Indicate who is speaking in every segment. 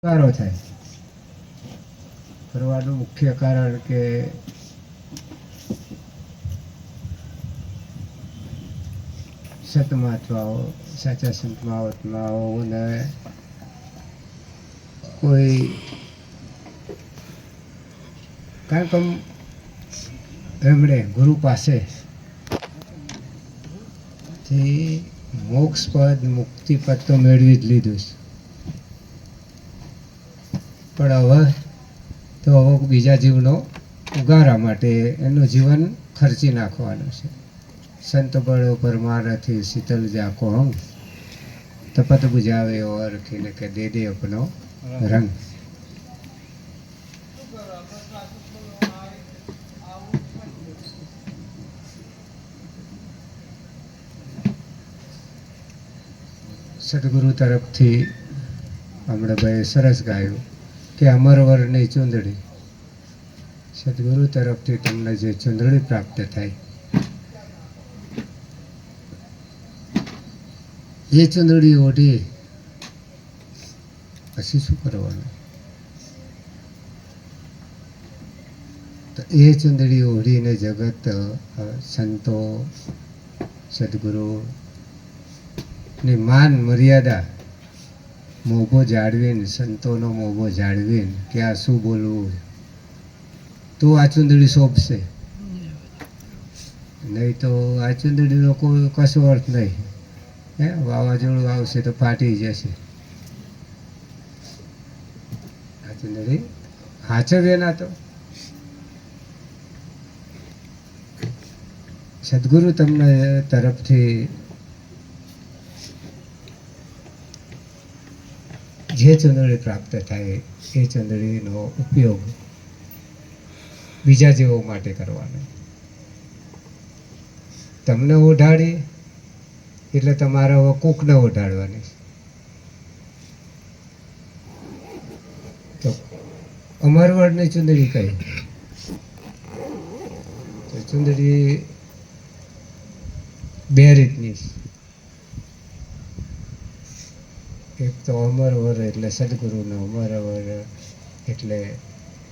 Speaker 1: કારો થાય. કરવાનું મુખ્ય કારણ કે સતમહાત્માઓ સાચા સંત મહાત્માઓને કોઈ કારણ કે એમણે ગુરુ પાસેથી મોક્ષ પદ મુક્તિ પદ તો મેળવી જ લીધું છે, પણ હવે બીજા જીવનો ઉગારા માટે એનું જીવન ખર્ચી નાખવાનું છે. સંત બળો પરમારથી શીતલ જાકો હમ તપત બુજાવે ઓર ખીને કે દે દે અપનો રંગ. સદગુરુ તરફથી હમણાં ભાઈ સરસ ગાયું કે અમરવરની ચૂંદડી. સદગુરુ તરફથી તમને જે ચૂંદડી પ્રાપ્ત થાય એ ચૂંદડી ઓઢી પછી શું કરવાનું? તો એ ચૂંદડી ઓઢીને જગત સંતો સદગુરુની માન મર્યાદા મોભો જાળવીને, સંતોનો મોભો જાળવીને કે આ શું બોલવું તો આ ચૂંદડી શોભશે, નહીં તો આ ચૂંદડીનો કોઈ કશો અર્થ નહીં. વાવાઝોડું આવશે તો ફાટી જશે. આ ચૂંદડી હાચવે ના તો. સદગુરુ તમને તરફથી જે ચૂંદડી પ્રાપ્ત થાય એ ચૂંદડીનો ઉપયોગ બીજા જેવો માટે કરવાનો. તમને ઓઢાડી એટલે તમારે હવે કોકને ઓઢાડવાની. તો અમરવડની ચૂંદડી કઈ? તો ચૂંદડી બે રીતની. એક તો અમરવર એટલે સદગુરુનો, અમરવર એટલે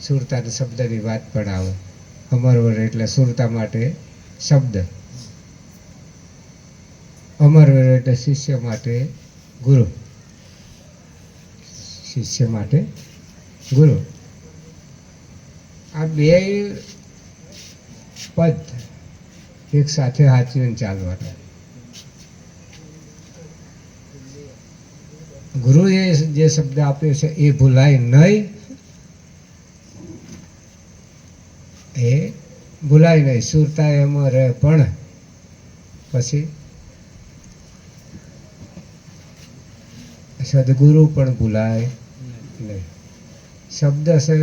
Speaker 1: સુરતાના શબ્દની વાત પણ આવે. અમરવર એટલે સુરતા માટે શબ્દ, અમરવર એટલે શિષ્ય માટે ગુરુ, શિષ્ય માટે ગુરુ. આ બે પદ એક સાથે હાચવીને ચાલવાના. ગુરુએ જે શબ્દ આપ્યો છે એ ભૂલાય નહીં, એ ભૂલાય નહીં. સુરતા એમાં રહે પણ પછી સદગુરુ પણ ભૂલાય નહીં. શબ્દ છે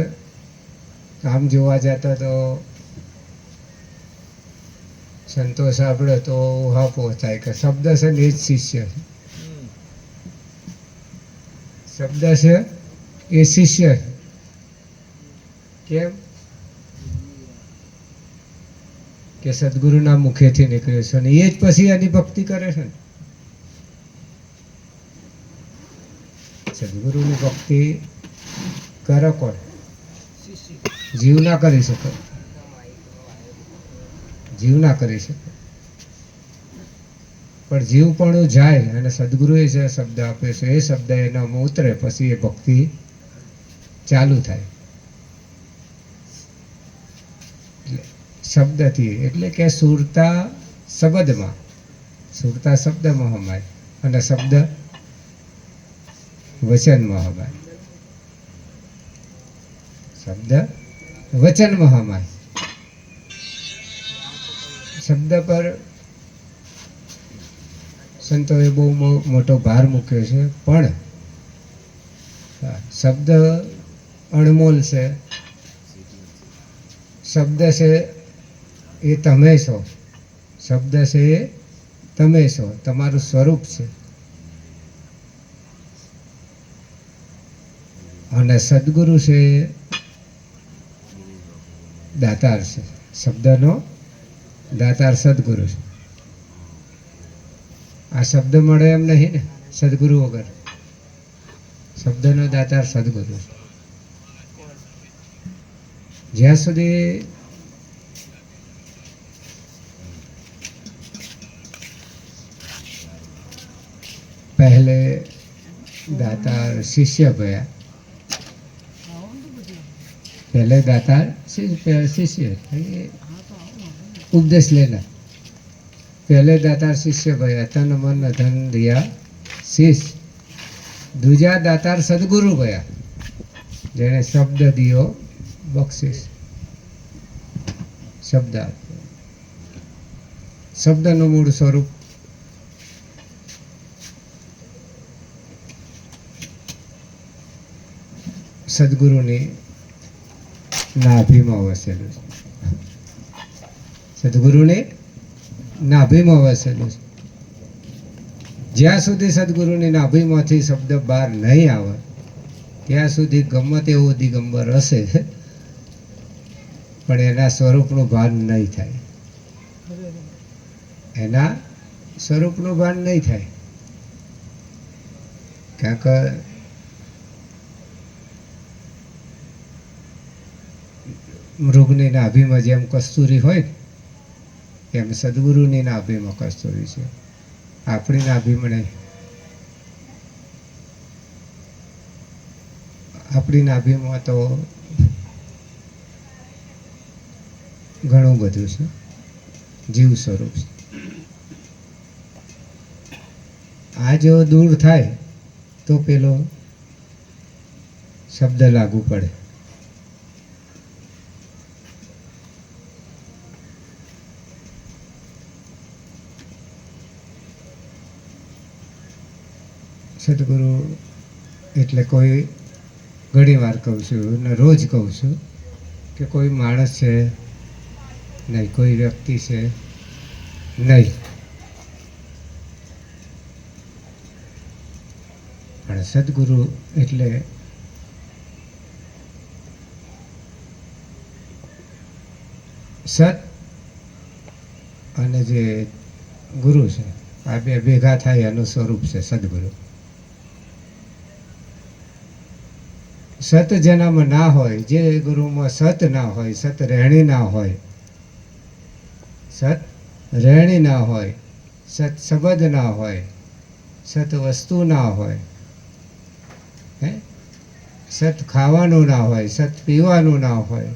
Speaker 1: આમ જોવા જતા તો સંતોષ આપણે તો હા પહોંચાય કે શબ્દ છે ને એ જ શિષ્ય છે. શબ્દ છે એ શિષ્ય છે. કેમ કે સદગુરુના મુખેથી નીકળે છે અને એ જ પછી એની ભક્તિ કરે છે ને. સદગુરુની ભક્તિ કરે કોણ? જીવ ના કરી શકે, જીવ ના કરી શકે. પણ જીવ પણ જાય અને સદગુરુએ જે શબ્દ આપ્યો છે એ શબ્દ એનામાં ઉતરે પછી એ ભક્તિ ચાલુ થાય. એટલે શબ્દથી એટલે કે સુરતા શબ્દમાં, સુરતા શબ્દમાં હમાય અને શબ્દ વચનમાં હમાય. શબ્દ વચનમાં હમાય. શબ્દ પર સંતોએ બહુ મોટો ભાર મૂક્યો છે, પણ શબ્દ અણમોલ છે. શબ્દ છે એ તમે છો, શબ્દ છે એ તમે છો, તમારું સ્વરૂપ છે. અને સદગુરુ છે દાતાર છે, શબ્દનો દાતાર સદગુરુ છે. આ શબ્દ મળે એમ નહીં ને સદગુરુ વગર. શબ્દનો દાતાર સદગુરુ. જ્યાં સુધી પહેલે દાતાર શિષ્ય ભયા, पहले दातार शिष्य उपदेश लेना. पहले दातार शिष्य भया तन मन धन दिया शीश. दूजा दातार सदगुरु भया जेने शब्द दियो बख्शीश. शब्द शब्दનું મૂળ સ્વરૂપ સદગુરુની નાભીમાં વસેલું છે. સદગુરુની નાભીમાં વસેલું છે. જ્યાં સુધી સદગુરુની નાભીમાંથી શબ્દ બહાર નહીં આવે ત્યાં સુધી ગમે તેવો દિગંબર હશે પણ એના સ્વરૂપનું ભાન નહીં થાય. એના સ્વરૂપનું ભાન નહીં થાય. કારણ કે મૃગની નાભીમાં જેમ કસ્તુરી હોય એમ સદગુરુની નાભીમાં કસ્તુરી છે. આપણી નાભીમાં નહીં. આપણી નાભીમાં તો ઘણું બધું છે, જીવ સ્વરૂપ છે. આ જો દૂર થાય તો પેલો શબ્દ લાગુ પડે. સદગુરુ એટલે કોઈ ઘણી વાર કહું છું ને રોજ કહું છું કે કોઈ માણસ છે નહીં, કોઈ વ્યક્તિ છે નહીં, પણ સદગુરુ એટલે સત અને જે ગુરુ છે આ બે ભેગા થાય એનું સ્વરૂપ છે સદગુરુ. સત જેનામાં ના હોય, જે ગુરુમાં સત ના હોય, સત રહેણી ના હોય, સત રહેણી ના હોય, સત શબ્દ ના હોય, સત વસ્તુ ના હોય, સત ખાવાનું ના હોય, સત પીવાનું ના હોય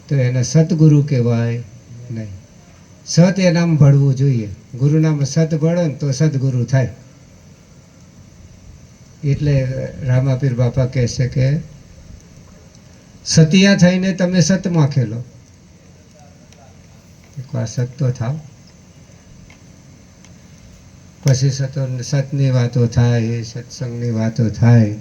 Speaker 1: તો એને સતગુરુ કહેવાય નહીં. સત એનામાં ભળવું જોઈએ. ગુરુનામાં સત ભળે ને તો સદગુરુ થાય. એટલે રામાપીર બાપા કહે છે કે સતિયા થઈને તમે સતમાં ખેલો. એકવાર સત તો થાવ પછી સતની વાતો થાય, સત્સંગની વાતો થાય.